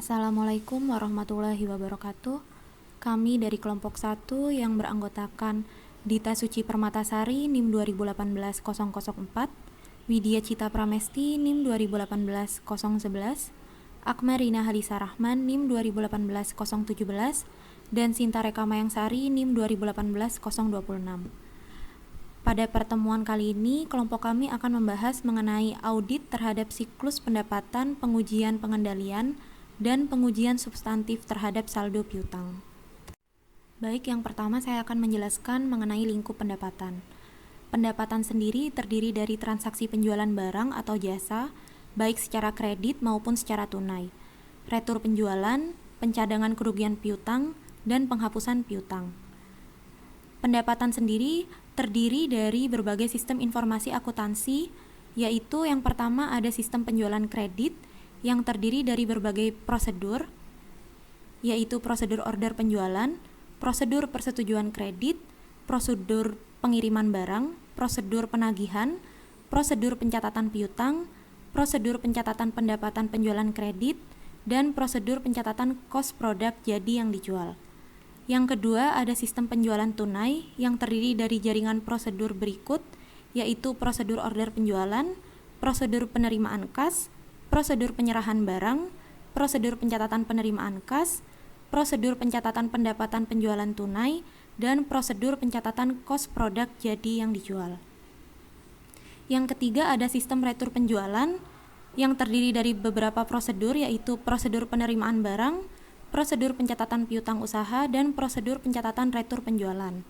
Assalamualaikum warahmatullahi wabarakatuh. Kami dari kelompok 1 yang beranggotakan Dita Suci Permatasari NIM 2018-004, Widya Cita Pramesti NIM 2018-011, Akmarina Halisa Rahman NIM 2018-017, dan Sinta Reka Mayangsari NIM 2018-026. Pada pertemuan kali ini, kelompok kami akan membahas mengenai audit terhadap siklus pendapatan, pengujian pengendalian, dan pengujian substantif terhadap saldo piutang. Baik, yang pertama saya akan menjelaskan mengenai lingkup pendapatan. Pendapatan sendiri terdiri dari transaksi penjualan barang atau jasa, baik secara kredit maupun secara tunai, retur penjualan, pencadangan kerugian piutang, dan penghapusan piutang. Pendapatan sendiri terdiri dari berbagai sistem informasi akuntansi, yaitu yang pertama ada sistem penjualan kredit yang terdiri dari berbagai prosedur, yaitu prosedur order penjualan, prosedur persetujuan kredit, prosedur pengiriman barang, prosedur penagihan, prosedur pencatatan piutang, prosedur pencatatan pendapatan penjualan kredit, dan prosedur pencatatan cost produk jadi yang dijual. Yang kedua ada sistem penjualan tunai yang terdiri dari jaringan prosedur berikut, yaitu prosedur order penjualan, prosedur penerimaan kas, prosedur penyerahan barang, prosedur pencatatan penerimaan kas, prosedur pencatatan pendapatan penjualan tunai, dan prosedur pencatatan cost produk jadi yang dijual. Yang ketiga ada sistem retur penjualan yang terdiri dari beberapa prosedur, yaitu prosedur penerimaan barang, prosedur pencatatan piutang usaha, dan prosedur pencatatan retur penjualan.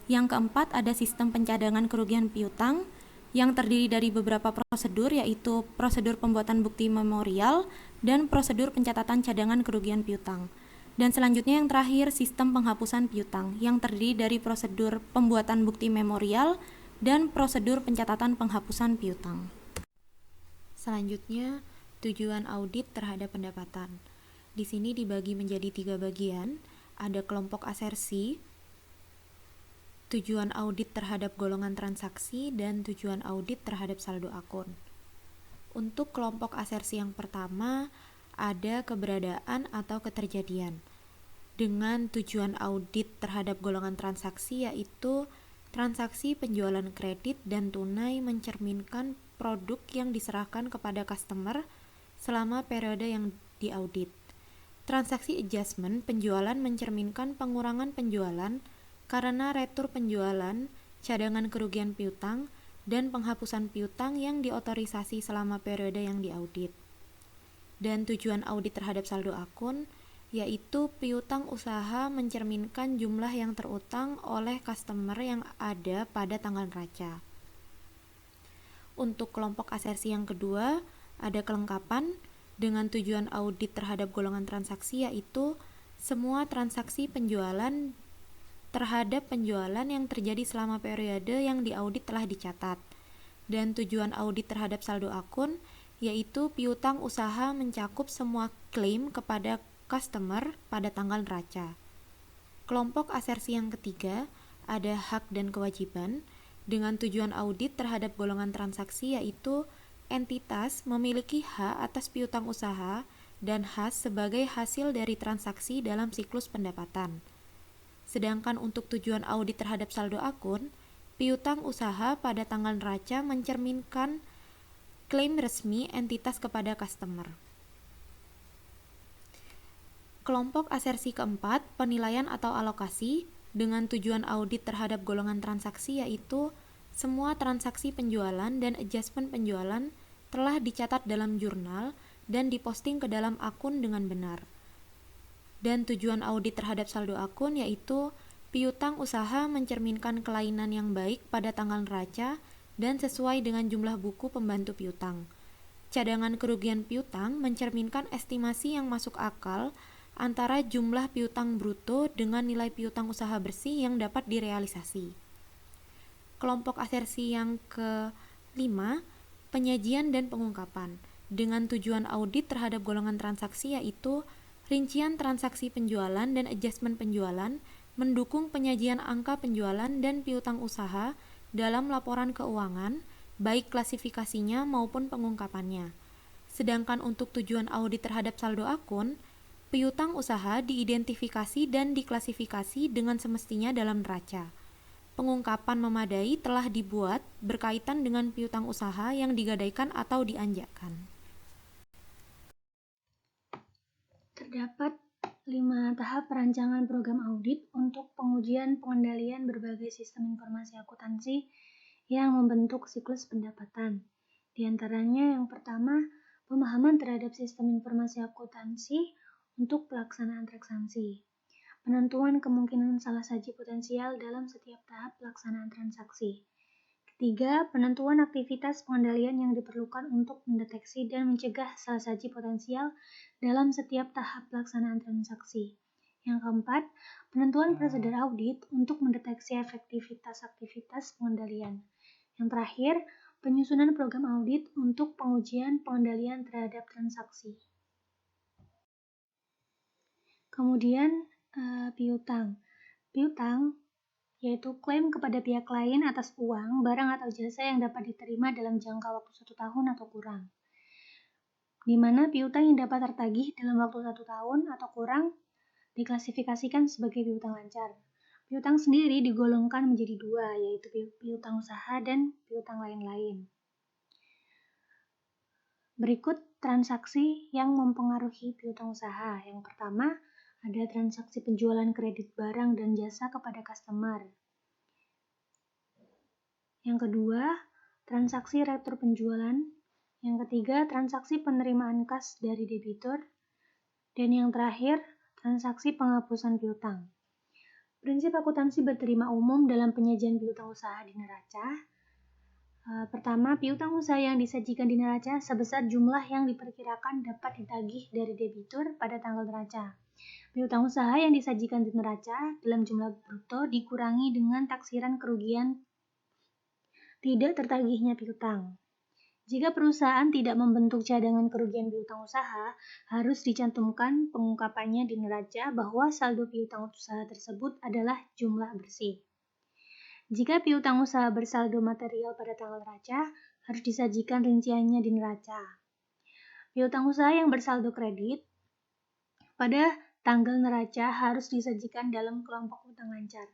Yang keempat ada sistem pencadangan kerugian piutang yang terdiri dari beberapa prosedur, yaitu prosedur pembuatan bukti memorial dan prosedur pencatatan cadangan kerugian piutang. Dan selanjutnya yang terakhir sistem penghapusan piutang yang terdiri dari prosedur pembuatan bukti memorial dan prosedur pencatatan penghapusan piutang. Selanjutnya, tujuan audit terhadap pendapatan. Di sini dibagi menjadi 3 bagian, ada kelompok asersi, tujuan audit terhadap golongan transaksi, dan tujuan audit terhadap saldo akun. Untuk kelompok asersi yang pertama, ada keberadaan atau keterjadian. Dengan tujuan audit terhadap golongan transaksi, yaitu transaksi penjualan kredit dan tunai mencerminkan produk yang diserahkan kepada customer selama periode yang diaudit. Transaksi adjustment penjualan mencerminkan pengurangan penjualan karena retur penjualan, cadangan kerugian piutang, dan penghapusan piutang yang diotorisasi selama periode yang diaudit. Dan tujuan audit terhadap saldo akun, yaitu piutang usaha mencerminkan jumlah yang terutang oleh customer yang ada pada tanggal neraca. Untuk kelompok asersi yang kedua, ada kelengkapan dengan tujuan audit terhadap golongan transaksi, yaitu semua transaksi penjualan terhadap penjualan yang terjadi selama periode yang diaudit telah dicatat. Dan tujuan audit terhadap saldo akun, yaitu piutang usaha mencakup semua klaim kepada customer pada tanggal neraca. Kelompok asersi yang ketiga, ada hak dan kewajiban dengan tujuan audit terhadap golongan transaksi, yaitu entitas memiliki hak atas piutang usaha dan hak sebagai hasil dari transaksi dalam siklus pendapatan. Sedangkan untuk tujuan audit terhadap saldo akun, piutang usaha pada tanggal neraca mencerminkan klaim resmi entitas kepada customer. Kelompok asersi keempat, penilaian atau alokasi dengan tujuan audit terhadap golongan transaksi, yaitu semua transaksi penjualan dan adjustment penjualan telah dicatat dalam jurnal dan diposting ke dalam akun dengan benar. Dan tujuan audit terhadap saldo akun, yaitu piutang usaha mencerminkan kelainan yang baik pada tanggal neraca dan sesuai dengan jumlah buku pembantu piutang. Cadangan kerugian piutang mencerminkan estimasi yang masuk akal antara jumlah piutang bruto dengan nilai piutang usaha bersih yang dapat direalisasi. Kelompok asersi yang kelima, penyajian dan pengungkapan dengan tujuan audit terhadap golongan transaksi, yaitu rincian transaksi penjualan dan adjustment penjualan mendukung penyajian angka penjualan dan piutang usaha dalam laporan keuangan, baik klasifikasinya maupun pengungkapannya. Sedangkan untuk tujuan audit terhadap saldo akun, Piutang usaha diidentifikasi dan diklasifikasi dengan semestinya dalam neraca. Pengungkapan memadai telah dibuat berkaitan dengan piutang usaha yang digadaikan atau dianjakkan. Terdapat 5 tahap perancangan program audit untuk pengujian pengendalian berbagai sistem informasi akuntansi yang membentuk siklus pendapatan. Di antaranya yang pertama, pemahaman terhadap sistem informasi akuntansi untuk pelaksanaan transaksi. Penentuan kemungkinan salah saji potensial dalam setiap tahap pelaksanaan transaksi. Ketiga, penentuan aktivitas pengendalian yang diperlukan untuk mendeteksi dan mencegah salah saji potensial dalam setiap tahap pelaksanaan transaksi. Yang keempat, penentuan prosedur audit untuk mendeteksi efektivitas aktivitas pengendalian. Yang terakhir, penyusunan program audit untuk pengujian pengendalian terhadap transaksi. Kemudian, piutang. Piutang yaitu klaim kepada pihak lain atas uang, barang atau jasa yang dapat diterima dalam jangka waktu 1 tahun atau kurang. Di mana piutang yang dapat tertagih dalam waktu 1 tahun atau kurang diklasifikasikan sebagai piutang lancar. Piutang sendiri digolongkan menjadi 2, yaitu piutang usaha dan piutang lain-lain. Berikut transaksi yang mempengaruhi piutang usaha. Yang pertama, ada transaksi penjualan kredit barang dan jasa kepada customer. Yang kedua, transaksi retur penjualan. Yang ketiga, transaksi penerimaan kas dari debitur. Dan yang terakhir, transaksi penghapusan piutang. Prinsip akuntansi berterima umum dalam penyajian piutang usaha di neraca. Pertama, piutang usaha yang disajikan di neraca sebesar jumlah yang diperkirakan dapat ditagih dari debitur pada tanggal neraca. Piutang usaha yang disajikan di neraca dalam jumlah bruto dikurangi dengan taksiran kerugian tidak tertagihnya piutang. Jika perusahaan tidak membentuk cadangan kerugian piutang usaha, harus dicantumkan pengungkapannya di neraca bahwa saldo piutang usaha tersebut adalah jumlah bersih. Jika piutang usaha bersaldo material pada tanggal neraca, harus disajikan rinciannya di neraca. Piutang usaha yang bersaldo kredit pada tanggal neraca harus disajikan dalam kelompok utang lancar.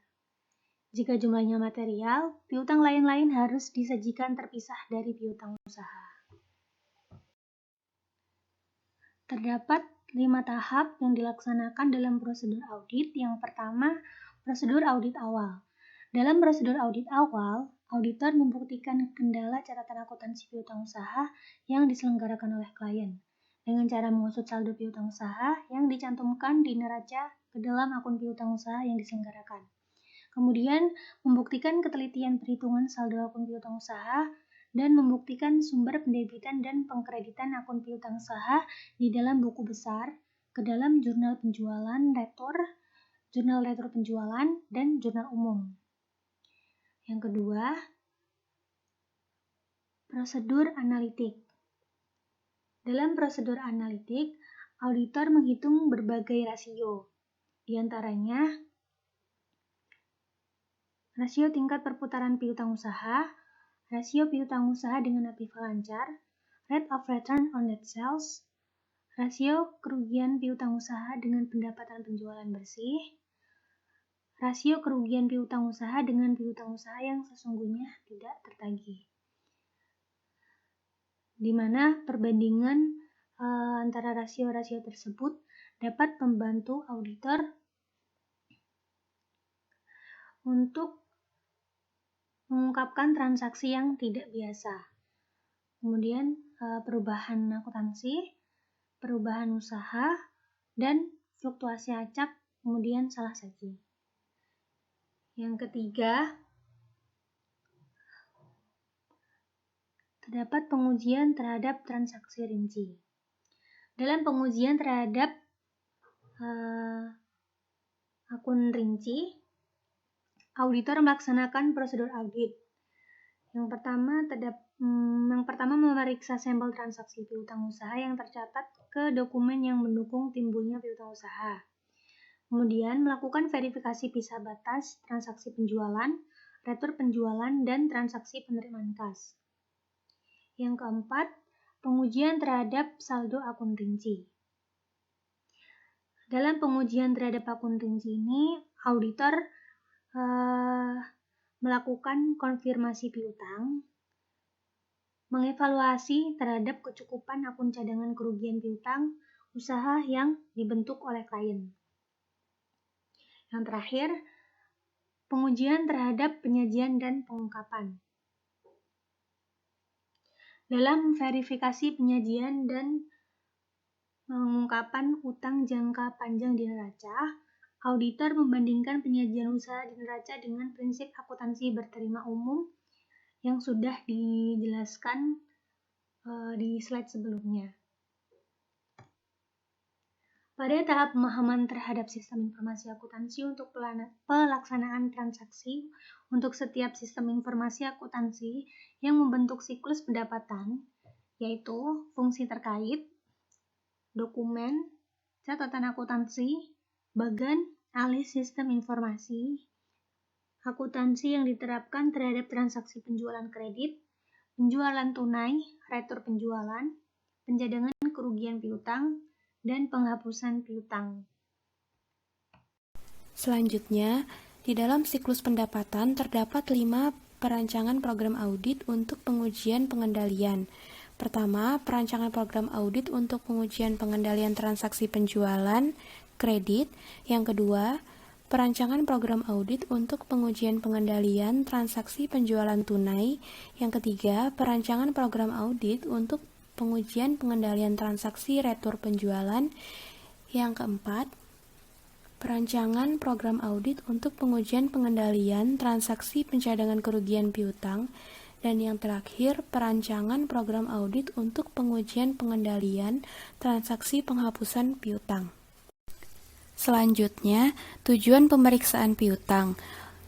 Jika jumlahnya material, piutang lain-lain harus disajikan terpisah dari piutang usaha. Terdapat 5 tahap yang dilaksanakan dalam prosedur audit. Yang pertama, prosedur audit awal. Dalam prosedur audit awal, auditor membuktikan kendala catatan akuntansi piutang usaha yang diselenggarakan oleh klien dengan cara mengusut saldo piutang usaha yang dicantumkan di neraca ke dalam akun piutang usaha yang diselenggarakan. Kemudian, membuktikan ketelitian perhitungan saldo akun piutang usaha dan membuktikan sumber pendebitan dan pengkreditan akun piutang usaha di dalam buku besar ke dalam jurnal penjualan retur, jurnal retur penjualan, dan jurnal umum. Yang kedua, prosedur analitik. Dalam prosedur analitik, auditor menghitung berbagai rasio, di antaranya rasio tingkat perputaran piutang usaha, rasio piutang usaha dengan aktiva lancar, rate of return on net sales, rasio kerugian piutang usaha dengan pendapatan penjualan bersih, rasio kerugian piutang usaha dengan piutang usaha yang sesungguhnya tidak tertagih. Di mana perbandingan antara rasio-rasio tersebut dapat membantu auditor untuk mengungkapkan transaksi yang tidak biasa. Kemudian perubahan akuntansi, perubahan usaha, dan fluktuasi acak, kemudian salah saji. Yang ketiga, terdapat pengujian terhadap transaksi rinci. Dalam pengujian terhadap akun rinci, auditor melaksanakan prosedur audit. Yang pertama memeriksa sampel transaksi piutang usaha yang tercatat ke dokumen yang mendukung timbulnya piutang usaha. Kemudian melakukan verifikasi pisah batas transaksi penjualan, retur penjualan, dan transaksi penerimaan kas. Yang keempat, pengujian terhadap saldo akun rinci. Dalam pengujian terhadap akuntansi ini, auditor melakukan konfirmasi piutang, mengevaluasi terhadap kecukupan akun cadangan kerugian piutang usaha yang dibentuk oleh klien. Yang terakhir, pengujian terhadap penyajian dan pengungkapan. Dalam verifikasi penyajian dan pengungkapan utang jangka panjang di neraca, auditor membandingkan penyajian usaha di neraca dengan prinsip akuntansi berterima umum yang sudah dijelaskan di slide sebelumnya. Pada tahap pemahaman terhadap sistem informasi akuntansi untuk pelaksanaan transaksi untuk setiap sistem informasi akuntansi yang membentuk siklus pendapatan, yaitu fungsi terkait, dokumen, catatan akuntansi, bagan alih sistem informasi, akuntansi yang diterapkan terhadap transaksi penjualan kredit, penjualan tunai, retur penjualan, pencadangan kerugian piutang, dan penghapusan piutang. Selanjutnya, di dalam siklus pendapatan terdapat 5 perancangan program audit untuk pengujian pengendalian. Pertama, perancangan program audit untuk pengujian pengendalian transaksi penjualan kredit. Yang kedua, perancangan program audit untuk pengujian pengendalian transaksi penjualan tunai. Yang ketiga, perancangan program audit untuk pengujian pengendalian transaksi retur penjualan. Yang keempat, perancangan program audit untuk pengujian pengendalian transaksi pencadangan kerugian piutang. Dan yang terakhir, perancangan program audit untuk pengujian pengendalian transaksi penghapusan piutang. Selanjutnya, tujuan pemeriksaan piutang.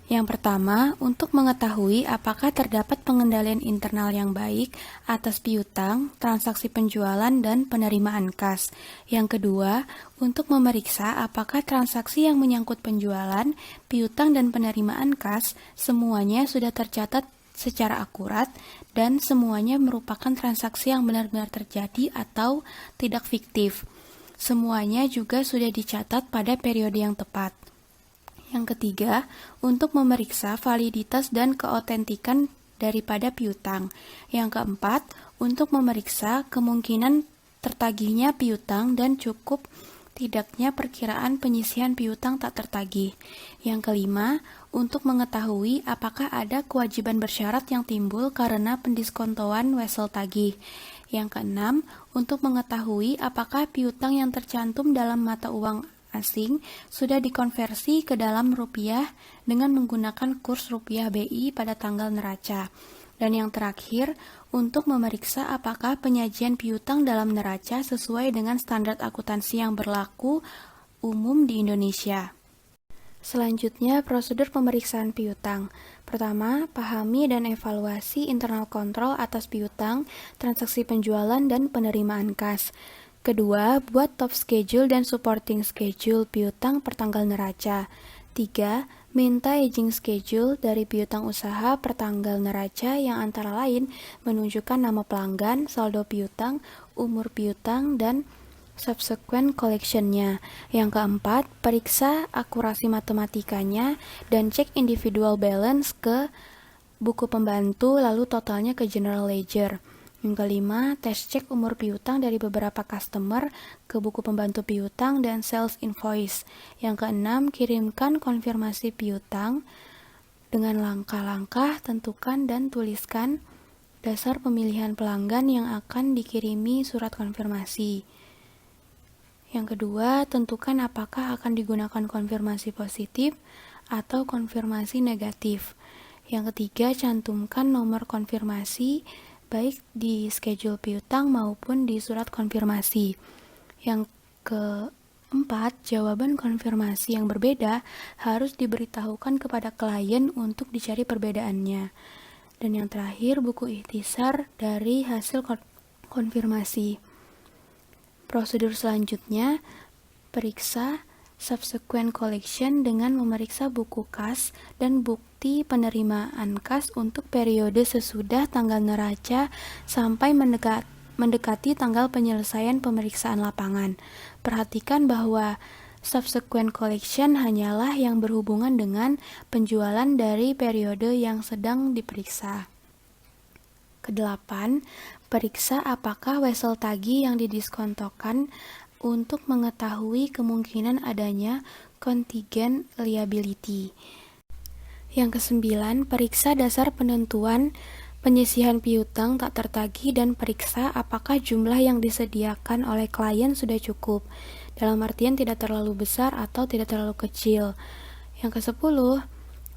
Yang pertama, untuk mengetahui apakah terdapat pengendalian internal yang baik atas piutang, transaksi penjualan, dan penerimaan kas. Yang kedua, untuk memeriksa apakah transaksi yang menyangkut penjualan, piutang, dan penerimaan kas semuanya sudah tercatat secara akurat dan semuanya merupakan transaksi yang benar-benar terjadi atau tidak fiktif. Semuanya juga sudah dicatat pada periode yang tepat. Yang ketiga, untuk memeriksa validitas dan keotentikan daripada piutang. Yang keempat, untuk memeriksa kemungkinan tertagihnya piutang dan cukup tidaknya perkiraan penyisihan piutang tak tertagih. Yang kelima, untuk mengetahui apakah ada kewajiban bersyarat yang timbul karena pendiskontoan wesel tagih. Yang keenam, untuk mengetahui apakah piutang yang tercantum dalam mata uang asing sudah dikonversi ke dalam rupiah dengan menggunakan kurs rupiah BI pada tanggal neraca. Dan yang terakhir, untuk memeriksa apakah penyajian piutang dalam neraca sesuai dengan standar akuntansi yang berlaku umum di Indonesia. Selanjutnya, prosedur pemeriksaan piutang. Pertama, pahami dan evaluasi internal kontrol atas piutang, transaksi penjualan, dan penerimaan kas. Kedua, buat top schedule dan supporting schedule piutang per tanggal neraca. 3. Minta aging schedule dari piutang usaha per tanggal neraca yang antara lain menunjukkan nama pelanggan, saldo piutang, umur piutang, dan subsequent collection-nya. Yang keempat, periksa akurasi matematikanya dan cek individual balance ke buku pembantu lalu totalnya ke general ledger. Yang kelima, tes cek umur piutang dari beberapa customer ke buku pembantu piutang dan sales invoice. Yang keenam, kirimkan konfirmasi piutang dengan langkah-langkah, tentukan dan tuliskan dasar pemilihan pelanggan yang akan dikirimi surat konfirmasi. Yang kedua, tentukan apakah akan digunakan konfirmasi positif atau konfirmasi negatif. Yang ketiga, cantumkan nomor konfirmasi baik di schedule piutang maupun di surat konfirmasi. Yang keempat, jawaban konfirmasi yang berbeda harus diberitahukan kepada klien untuk dicari perbedaannya. Dan yang terakhir, buku ikhtisar dari hasil konfirmasi. Prosedur selanjutnya, periksa subsequent collection dengan memeriksa buku kas dan bukti penerimaan kas untuk periode sesudah tanggal neraca sampai mendekati tanggal penyelesaian pemeriksaan lapangan. Perhatikan bahwa Subsequent collection hanyalah yang berhubungan dengan penjualan dari periode yang sedang diperiksa. Kedelapan, periksa apakah wesel tagih yang didiskontokan untuk mengetahui kemungkinan adanya contingent liability. Yang kesembilan, periksa dasar penentuan penyisihan piutang tak tertagih dan periksa apakah jumlah yang disediakan oleh klien sudah cukup, dalam artian tidak terlalu besar atau tidak terlalu kecil. Yang kesepuluh,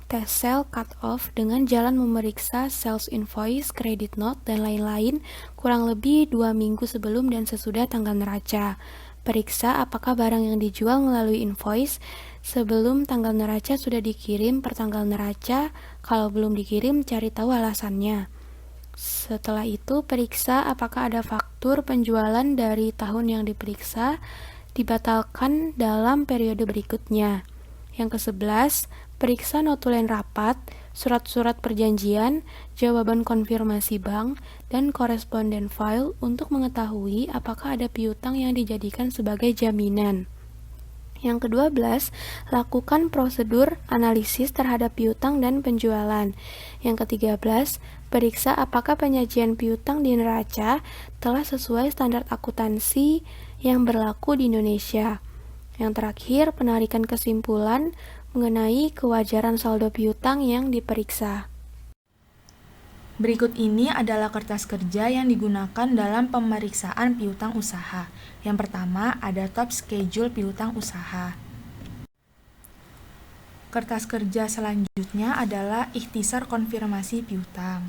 tes sale cut-off dengan jalan memeriksa sales invoice, credit note, dan lain-lain kurang lebih 2 minggu sebelum dan sesudah tanggal neraca. Periksa apakah barang yang dijual melalui invoice sebelum tanggal neraca sudah dikirim per tanggal neraca. Kalau belum dikirim, cari tahu alasannya. Setelah itu, periksa apakah ada faktur penjualan dari tahun yang diperiksa dibatalkan dalam periode berikutnya. Yang ke-11, periksa notulen rapat, surat-surat perjanjian, jawaban konfirmasi bank, dan koresponden file untuk mengetahui apakah ada piutang yang dijadikan sebagai jaminan. Yang ke-12, lakukan prosedur analisis terhadap piutang dan penjualan. Yang ke-13, periksa apakah penyajian piutang di neraca telah sesuai standar akuntansi yang berlaku di Indonesia. Yang terakhir, penarikan kesimpulan mengenai kewajaran saldo piutang yang diperiksa. Berikut ini adalah kertas kerja yang digunakan dalam pemeriksaan piutang usaha. Yang pertama, ada top schedule piutang usaha. Kertas kerja selanjutnya adalah ikhtisar konfirmasi piutang.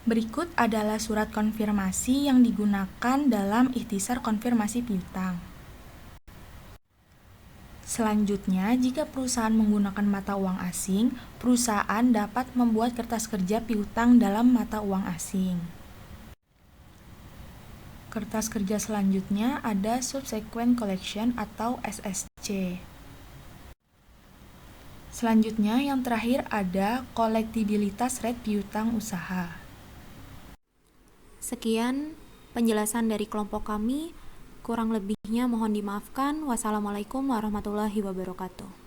Berikut adalah surat konfirmasi yang digunakan dalam ikhtisar konfirmasi piutang. Selanjutnya, jika perusahaan menggunakan mata uang asing, perusahaan dapat membuat kertas kerja piutang dalam mata uang asing. Kertas kerja selanjutnya ada subsequent collection atau SSC. Selanjutnya, yang terakhir ada kolektibilitas rate piutang usaha. Sekian penjelasan dari kelompok kami. Kurang lebihnya mohon dimaafkan. Wassalamualaikum warahmatullahi wabarakatuh.